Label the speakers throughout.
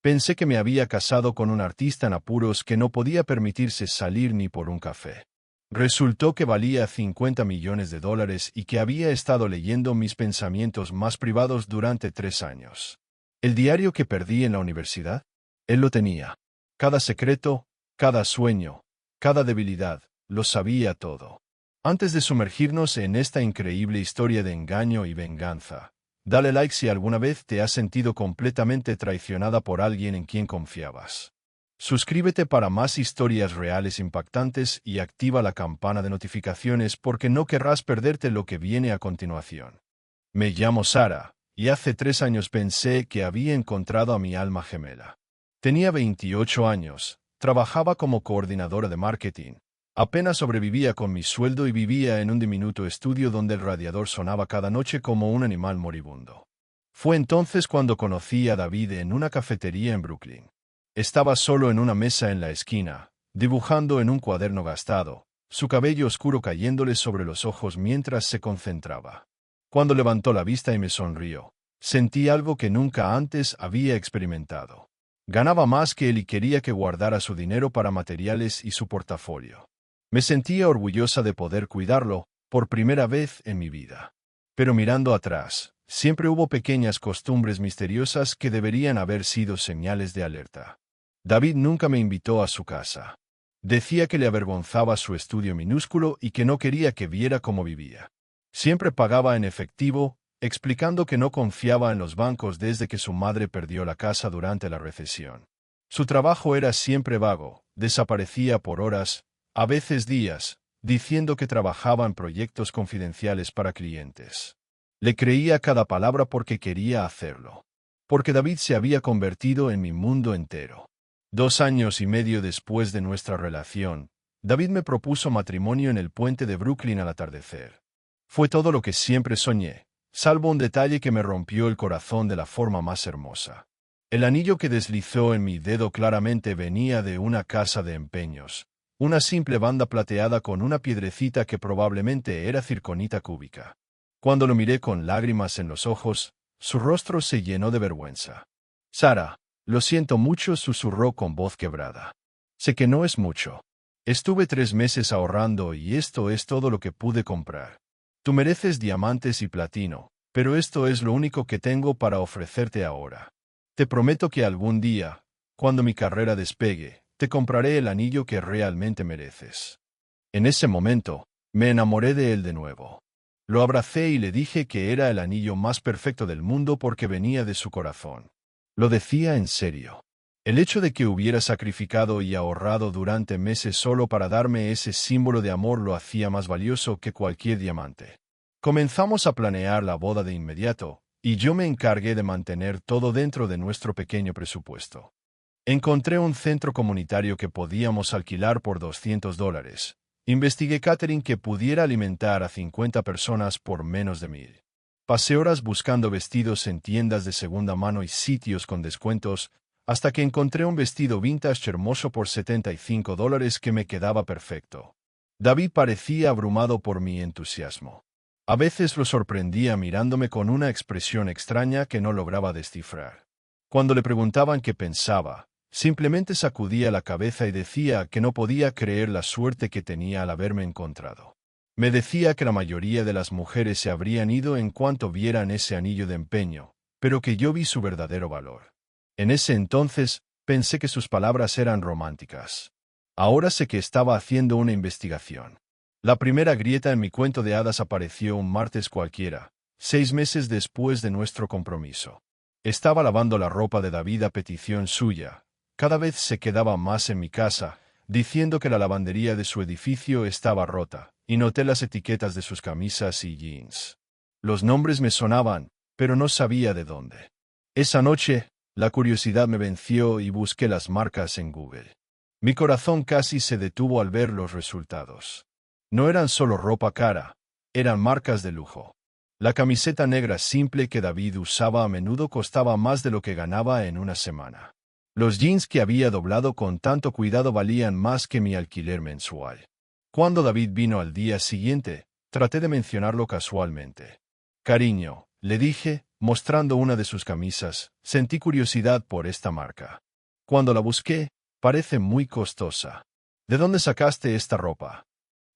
Speaker 1: Pensé que me había casado con un artista en apuros que no podía permitirse salir ni por un café. Resultó que valía $50 millones y que había estado leyendo mis pensamientos más privados durante 3 años. El diario que perdí en la universidad, él lo tenía. Cada secreto, cada sueño, cada debilidad, lo sabía todo. Antes de sumergirnos en esta increíble historia de engaño y venganza, dale like si alguna vez te has sentido completamente traicionada por alguien en quien confiabas. Suscríbete para más historias reales impactantes y activa la campana de notificaciones porque no querrás perderte lo que viene a continuación. Me llamo Sara, y hace 3 años pensé que había encontrado a mi alma gemela. Tenía 28 años, trabajaba como coordinadora de marketing, apenas sobrevivía con mi sueldo y vivía en un diminuto estudio donde el radiador sonaba cada noche como un animal moribundo. Fue entonces cuando conocí a David en una cafetería en Brooklyn. Estaba solo en una mesa en la esquina, dibujando en un cuaderno gastado, su cabello oscuro cayéndole sobre los ojos mientras se concentraba. Cuando levantó la vista y me sonrió, sentí algo que nunca antes había experimentado. Ganaba más que él y quería que guardara su dinero para materiales y su portafolio. Me sentía orgullosa de poder cuidarlo, por primera vez en mi vida. Pero mirando atrás, siempre hubo pequeñas costumbres misteriosas que deberían haber sido señales de alerta. David nunca me invitó a su casa. Decía que le avergonzaba su estudio minúsculo y que no quería que viera cómo vivía. Siempre pagaba en efectivo, explicando que no confiaba en los bancos desde que su madre perdió la casa durante la recesión. Su trabajo era siempre vago, desaparecía por horas, a veces días, diciendo que trabajaba en proyectos confidenciales para clientes. Le creía cada palabra porque quería hacerlo. Porque David se había convertido en mi mundo entero. 2 años y medio después de nuestra relación, David me propuso matrimonio en el puente de Brooklyn al atardecer. Fue todo lo que siempre soñé, salvo un detalle que me rompió el corazón de la forma más hermosa. El anillo que deslizó en mi dedo claramente venía de una casa de empeños, una simple banda plateada con una piedrecita que probablemente era circonita cúbica. Cuando lo miré con lágrimas en los ojos, su rostro se llenó de vergüenza. Sara, lo siento mucho, susurró con voz quebrada. Sé que no es mucho. Estuve 3 meses ahorrando y esto es todo lo que pude comprar. Tú mereces diamantes y platino, pero esto es lo único que tengo para ofrecerte ahora. Te prometo que algún día, cuando mi carrera despegue, te compraré el anillo que realmente mereces. En ese momento, me enamoré de él de nuevo. Lo abracé y le dije que era el anillo más perfecto del mundo porque venía de su corazón. Lo decía en serio. El hecho de que hubiera sacrificado y ahorrado durante meses solo para darme ese símbolo de amor lo hacía más valioso que cualquier diamante. Comenzamos a planear la boda de inmediato, y yo me encargué de mantener todo dentro de nuestro pequeño presupuesto. Encontré un centro comunitario que podíamos alquilar por $200. Investigué catering que pudiera alimentar a 50 personas por menos de 1,000. Pasé horas buscando vestidos en tiendas de segunda mano y sitios con descuentos, hasta que encontré un vestido vintage hermoso por $75 que me quedaba perfecto. David parecía abrumado por mi entusiasmo. A veces lo sorprendía mirándome con una expresión extraña que no lograba descifrar. Cuando le preguntaban qué pensaba, simplemente sacudía la cabeza y decía que no podía creer la suerte que tenía al haberme encontrado. Me decía que la mayoría de las mujeres se habrían ido en cuanto vieran ese anillo de empeño, pero que yo vi su verdadero valor. En ese entonces, pensé que sus palabras eran románticas. Ahora sé que estaba haciendo una investigación. La primera grieta en mi cuento de hadas apareció un martes cualquiera, 6 meses después de nuestro compromiso. Estaba lavando la ropa de David a petición suya. Cada vez se quedaba más en mi casa, diciendo que la lavandería de su edificio estaba rota, y noté las etiquetas de sus camisas y jeans. Los nombres me sonaban, pero no sabía de dónde. Esa noche, la curiosidad me venció y busqué las marcas en Google. Mi corazón casi se detuvo al ver los resultados. No eran solo ropa cara, eran marcas de lujo. La camiseta negra simple que David usaba a menudo costaba más de lo que ganaba en una semana. Los jeans que había doblado con tanto cuidado valían más que mi alquiler mensual. Cuando David vino al día siguiente, traté de mencionarlo casualmente. Cariño, le dije, mostrando una de sus camisas. Sentí curiosidad por esta marca. Cuando la busqué, parece muy costosa. ¿De dónde sacaste esta ropa?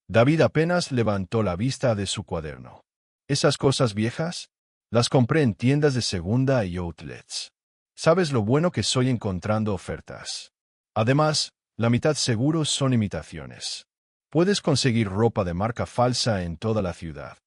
Speaker 1: David apenas levantó la vista de su cuaderno. ¿Esas cosas viejas? Las compré en tiendas de segunda y outlets. ¿Sabes lo bueno que soy encontrando ofertas? Además, la mitad seguro son imitaciones. Puedes conseguir ropa de marca falsa en toda la ciudad.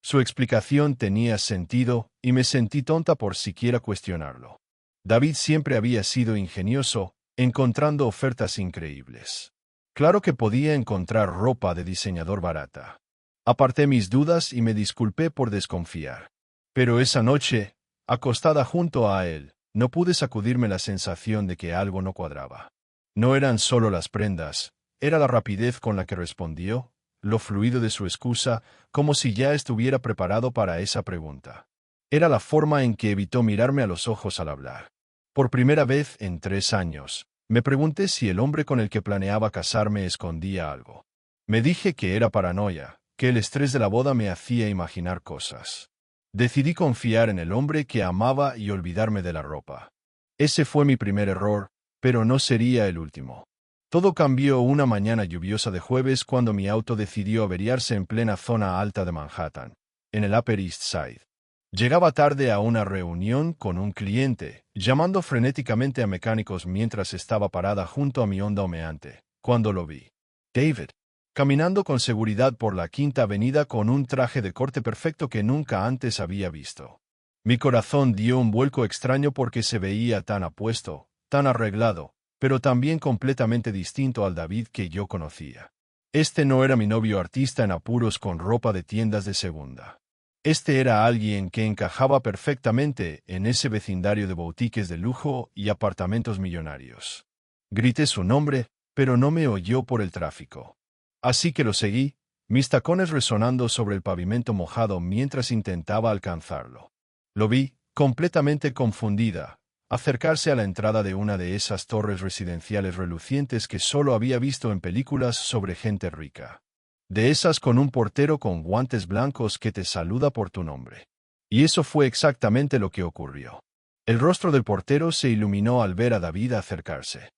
Speaker 1: Su explicación tenía sentido y me sentí tonta por siquiera cuestionarlo. David siempre había sido ingenioso, encontrando ofertas increíbles. Claro que podía encontrar ropa de diseñador barata. Aparté mis dudas y me disculpé por desconfiar. Pero esa noche, acostada junto a él, no pude sacudirme la sensación de que algo no cuadraba. No eran solo las prendas, era la rapidez con la que respondió, lo fluido de su excusa, como si ya estuviera preparado para esa pregunta. Era la forma en que evitó mirarme a los ojos al hablar. Por primera vez en 3 años, me pregunté si el hombre con el que planeaba casarme escondía algo. Me dije que era paranoia, que el estrés de la boda me hacía imaginar cosas. Decidí confiar en el hombre que amaba y olvidarme de la ropa. Ese fue mi primer error, pero no sería el último. Todo cambió una mañana lluviosa de jueves cuando mi auto decidió averiarse en plena zona alta de Manhattan, en el Upper East Side. Llegaba tarde a una reunión con un cliente, llamando frenéticamente a mecánicos mientras estaba parada junto a mi Honda humeante, cuando lo vi. David, caminando con seguridad por la Quinta Avenida con un traje de corte perfecto que nunca antes había visto. Mi corazón dio un vuelco extraño porque se veía tan apuesto, tan arreglado, pero también completamente distinto al David que yo conocía. Este no era mi novio artista en apuros con ropa de tiendas de segunda. Este era alguien que encajaba perfectamente en ese vecindario de boutiques de lujo y apartamentos millonarios. Grité su nombre, pero no me oyó por el tráfico. Así que lo seguí, mis tacones resonando sobre el pavimento mojado mientras intentaba alcanzarlo. Lo vi, completamente confundida, acercarse a la entrada de una de esas torres residenciales relucientes que solo había visto en películas sobre gente rica. De esas con un portero con guantes blancos que te saluda por tu nombre. Y eso fue exactamente lo que ocurrió. El rostro del portero se iluminó al ver a David acercarse.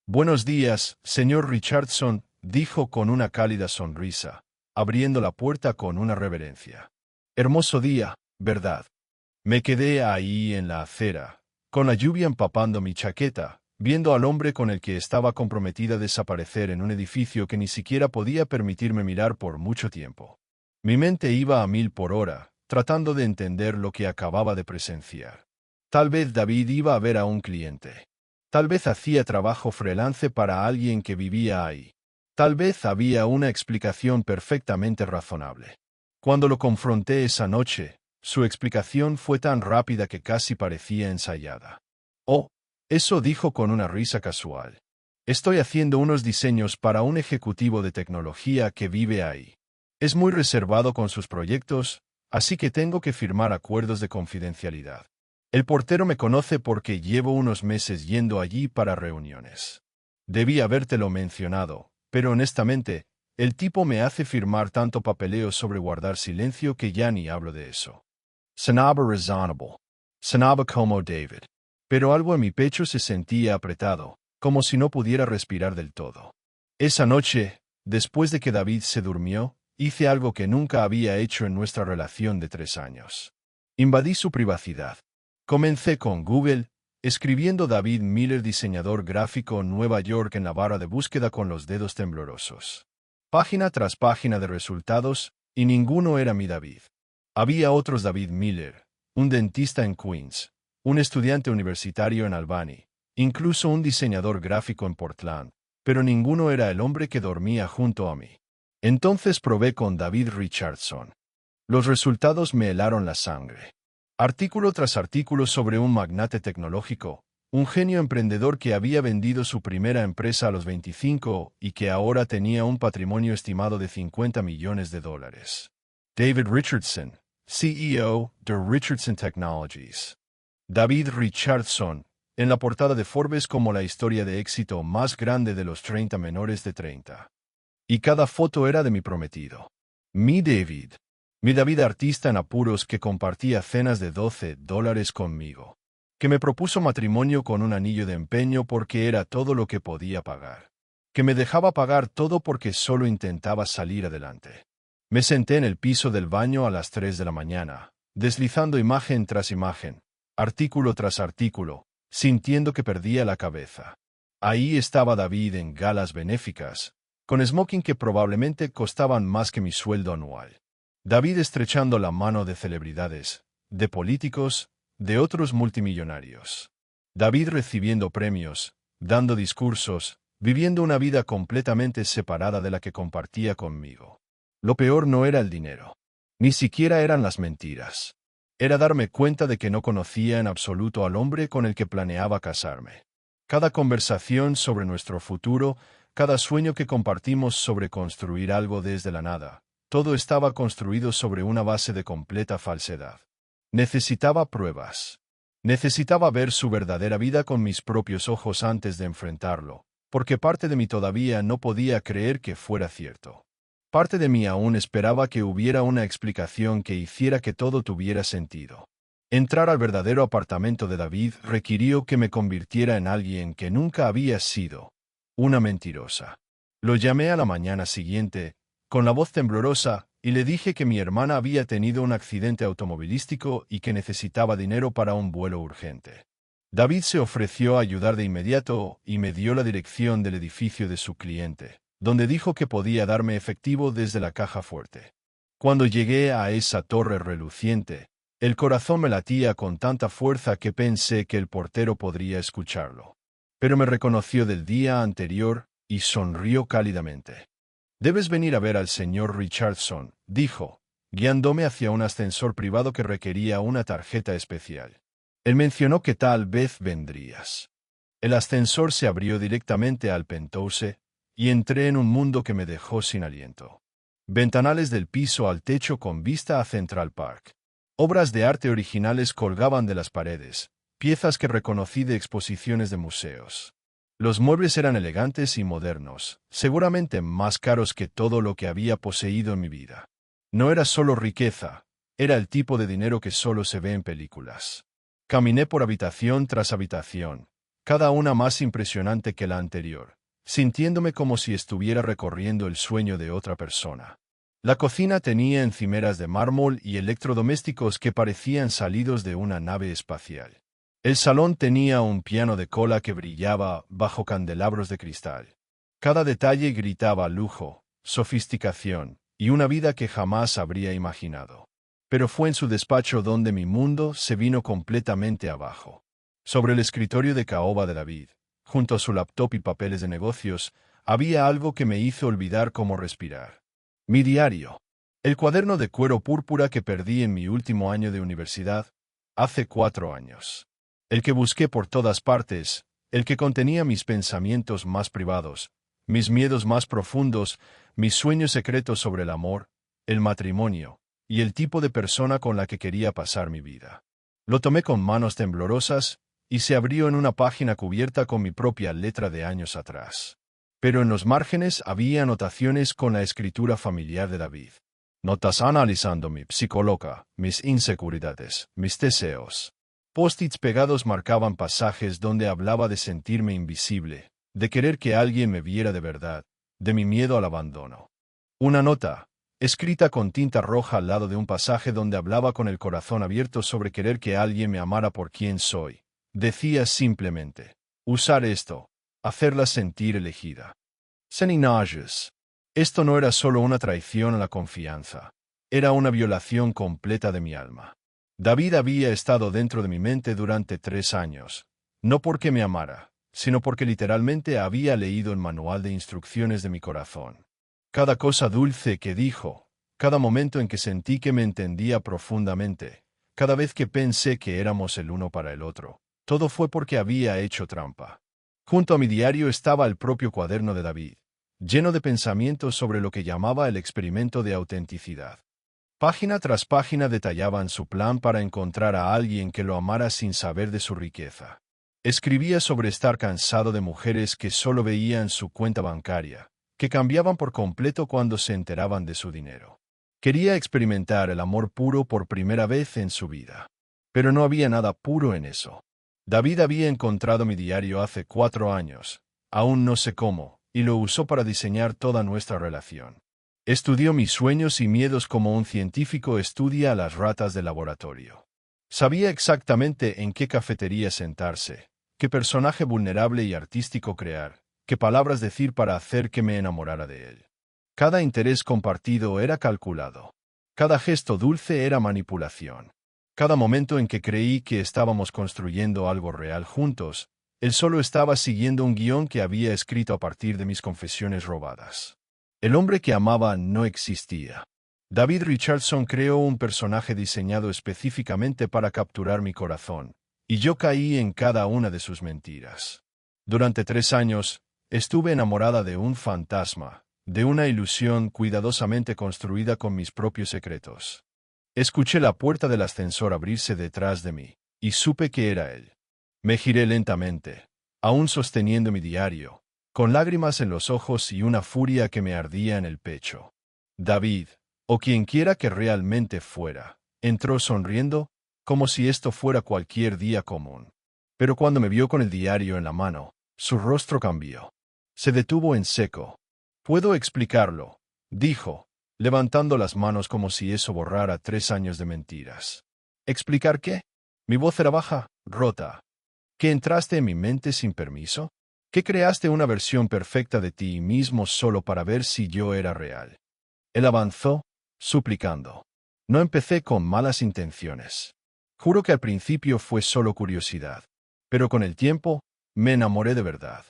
Speaker 1: «Buenos días, señor Richardson», dijo con una cálida sonrisa, abriendo la puerta con una reverencia. «Hermoso día, ¿verdad?» Me quedé ahí en la acera, con la lluvia empapando mi chaqueta, viendo al hombre con el que estaba comprometida desaparecer en un edificio que ni siquiera podía permitirme mirar por mucho tiempo. Mi mente iba a 1000 por hora, tratando de entender lo que acababa de presenciar. Tal vez David iba a ver a un cliente. Tal vez hacía trabajo freelance para alguien que vivía ahí. Tal vez había una explicación perfectamente razonable. Cuando lo confronté esa noche, su explicación fue tan rápida que casi parecía ensayada. «Oh, eso», dijo con una risa casual. «Estoy haciendo unos diseños para un ejecutivo de tecnología que vive ahí. Es muy reservado con sus proyectos, así que tengo que firmar acuerdos de confidencialidad. El portero me conoce porque llevo unos meses yendo allí para reuniones. Debí habértelo mencionado, pero honestamente, el tipo me hace firmar tanto papeleo sobre guardar silencio que ya ni hablo de eso». Sonaba razonable. Sonaba como David. Pero algo en mi pecho se sentía apretado, como si no pudiera respirar del todo. Esa noche, después de que David se durmió, hice algo que nunca había hecho en nuestra relación de 3 años. Invadí su privacidad. Comencé con Google, escribiendo David Miller, diseñador gráfico, Nueva York, en la barra de búsqueda con los dedos temblorosos. Página tras página de resultados, y ninguno era mi David. Había otros David Miller, un dentista en Queens, un estudiante universitario en Albany, incluso un diseñador gráfico en Portland, pero ninguno era el hombre que dormía junto a mí. Entonces probé con David Richardson. Los resultados me helaron la sangre. Artículo tras artículo sobre un magnate tecnológico, un genio emprendedor que había vendido su primera empresa a los 25 y que ahora tenía un patrimonio estimado de $50 millones. David Richardson, CEO de Richardson Technologies. David Richardson, en la portada de Forbes como la historia de éxito más grande de los 30 menores de 30. Y cada foto era de mi prometido. Mi David. Mi David artista en apuros que compartía cenas de $12 conmigo. Que me propuso matrimonio con un anillo de empeño porque era todo lo que podía pagar. Que me dejaba pagar todo porque solo intentaba salir adelante. Me senté en el piso del baño a las 3 de la mañana, deslizando imagen tras imagen, artículo tras artículo, sintiendo que perdía la cabeza. Ahí estaba David en galas benéficas, con smoking que probablemente costaban más que mi sueldo anual. David estrechando la mano de celebridades, de políticos, de otros multimillonarios. David recibiendo premios, dando discursos, viviendo una vida completamente separada de la que compartía conmigo. Lo peor no era el dinero. Ni siquiera eran las mentiras. Era darme cuenta de que no conocía en absoluto al hombre con el que planeaba casarme. Cada conversación sobre nuestro futuro, cada sueño que compartimos sobre construir algo desde la nada, todo estaba construido sobre una base de completa falsedad. Necesitaba pruebas. Necesitaba ver su verdadera vida con mis propios ojos antes de enfrentarlo, porque parte de mí todavía no podía creer que fuera cierto. Parte de mí aún esperaba que hubiera una explicación que hiciera que todo tuviera sentido. Entrar al verdadero apartamento de David requirió que me convirtiera en alguien que nunca había sido, una mentirosa. Lo llamé a la mañana siguiente, con la voz temblorosa, y le dije que mi hermana había tenido un accidente automovilístico y que necesitaba dinero para un vuelo urgente. David se ofreció a ayudar de inmediato y me dio la dirección del edificio de su cliente, donde dijo que podía darme efectivo desde la caja fuerte. Cuando llegué a esa torre reluciente, el corazón me latía con tanta fuerza que pensé que el portero podría escucharlo. Pero me reconoció del día anterior y sonrió cálidamente. «Debes venir a ver al señor Richardson», dijo, guiándome hacia un ascensor privado que requería una tarjeta especial. Él mencionó que tal vez vendrías. El ascensor se abrió directamente al penthouse, y entré en un mundo que me dejó sin aliento. Ventanales del piso al techo con vista a Central Park. Obras de arte originales colgaban de las paredes, piezas que reconocí de exposiciones de museos. Los muebles eran elegantes y modernos, seguramente más caros que todo lo que había poseído en mi vida. No era solo riqueza, era el tipo de dinero que solo se ve en películas. Caminé por habitación tras habitación, cada una más impresionante que la anterior, sintiéndome como si estuviera recorriendo el sueño de otra persona. La cocina tenía encimeras de mármol y electrodomésticos que parecían salidos de una nave espacial. El salón tenía un piano de cola que brillaba bajo candelabros de cristal. Cada detalle gritaba lujo, sofisticación y una vida que jamás habría imaginado. Pero fue en su despacho donde mi mundo se vino completamente abajo. Sobre el escritorio de caoba de David, junto a su laptop y papeles de negocios, había algo que me hizo olvidar cómo respirar. Mi diario. El cuaderno de cuero púrpura que perdí en mi último año de universidad, hace 4 años. El que busqué por todas partes, el que contenía mis pensamientos más privados, mis miedos más profundos, mis sueños secretos sobre el amor, el matrimonio, y el tipo de persona con la que quería pasar mi vida. Lo tomé con manos temblorosas, y se abrió en una página cubierta con mi propia letra de años atrás. Pero en los márgenes había anotaciones con la escritura familiar de David. Notas analizando mi psicóloga, mis inseguridades, mis deseos. Post-its pegados marcaban pasajes donde hablaba de sentirme invisible, de querer que alguien me viera de verdad, de mi miedo al abandono. Una nota, escrita con tinta roja al lado de un pasaje donde hablaba con el corazón abierto sobre querer que alguien me amara por quien soy. Decía simplemente, usar esto, hacerla sentir elegida. Seninages. Esto no era solo una traición a la confianza, era una violación completa de mi alma. David había estado dentro de mi mente durante 3 años, no porque me amara, sino porque literalmente había leído el manual de instrucciones de mi corazón. Cada cosa dulce que dijo, cada momento en que sentí que me entendía profundamente, cada vez que pensé que éramos el uno para el otro, todo fue porque había hecho trampa. Junto a mi diario estaba el propio cuaderno de David, lleno de pensamientos sobre lo que llamaba el experimento de autenticidad. Página tras página detallaban su plan para encontrar a alguien que lo amara sin saber de su riqueza. Escribía sobre estar cansado de mujeres que solo veían su cuenta bancaria, que cambiaban por completo cuando se enteraban de su dinero. Quería experimentar el amor puro por primera vez en su vida. Pero no había nada puro en eso. David había encontrado mi diario hace 4 años, aún no sé cómo, y lo usó para diseñar toda nuestra relación. Estudió mis sueños y miedos como un científico estudia a las ratas de laboratorio. Sabía exactamente en qué cafetería sentarse, qué personaje vulnerable y artístico crear, qué palabras decir para hacer que me enamorara de él. Cada interés compartido era calculado. Cada gesto dulce era manipulación. Cada momento en que creí que estábamos construyendo algo real juntos, él solo estaba siguiendo un guión que había escrito a partir de mis confesiones robadas. El hombre que amaba no existía. David Richardson creó un personaje diseñado específicamente para capturar mi corazón, y yo caí en cada una de sus mentiras. Durante 3 años, estuve enamorada de un fantasma, de una ilusión cuidadosamente construida con mis propios secretos. Escuché la puerta del ascensor abrirse detrás de mí, y supe que era él. Me giré lentamente, aún sosteniendo mi diario, con lágrimas en los ojos y una furia que me ardía en el pecho. David, o quienquiera que realmente fuera, entró sonriendo, como si esto fuera cualquier día común. Pero cuando me vio con el diario en la mano, su rostro cambió. Se detuvo en seco. «Puedo explicarlo», dijo, levantando las manos como si eso borrara 3 años de mentiras. ¿Explicar qué? Mi voz era baja, rota. ¿Que entraste en mi mente sin permiso? ¿Que creaste una versión perfecta de ti mismo solo para ver si yo era real? Él avanzó, suplicando. No empecé con malas intenciones. Juro que al principio fue solo curiosidad. Pero con el tiempo, me enamoré de verdad.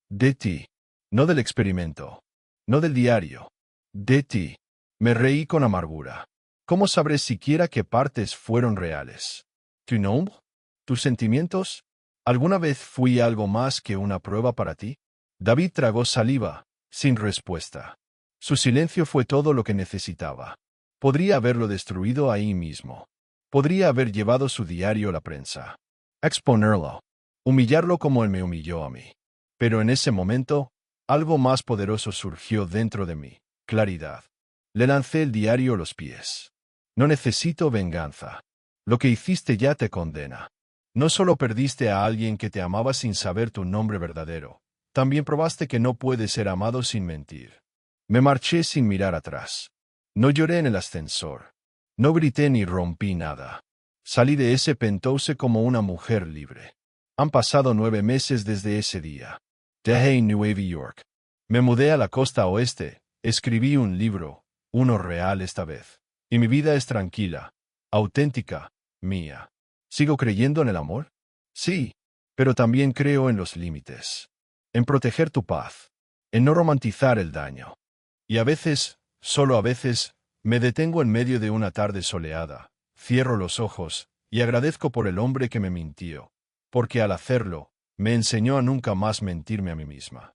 Speaker 1: De ti. No del experimento. No del diario. De ti. Me reí con amargura. ¿Cómo sabré siquiera qué partes fueron reales? ¿Tu nombre? ¿Tus sentimientos? ¿Alguna vez fui algo más que una prueba para ti? David tragó saliva, sin respuesta. Su silencio fue todo lo que necesitaba. Podría haberlo destruido ahí mismo. Podría haber llevado su diario a la prensa. Exponerlo. Humillarlo como él me humilló a mí. Pero en ese momento, algo más poderoso surgió dentro de mí. Claridad. Le lancé el diario a los pies. No necesito venganza. Lo que hiciste ya te condena. No solo perdiste a alguien que te amaba sin saber tu nombre verdadero, también probaste que no puedes ser amado sin mentir. Me marché sin mirar atrás. No lloré en el ascensor. No grité ni rompí nada. Salí de ese penthouse como una mujer libre. Han pasado 9 meses desde ese día. Dejé Nueva York. Me mudé a la costa oeste, escribí un libro, uno real esta vez. Y mi vida es tranquila, auténtica, mía. ¿Sigo creyendo en el amor? Sí, pero también creo en los límites. En proteger tu paz. En no romantizar el daño. Y a veces, solo a veces, me detengo en medio de una tarde soleada, cierro los ojos, y agradezco por el hombre que me mintió. Porque al hacerlo, me enseñó a nunca más mentirme a mí misma.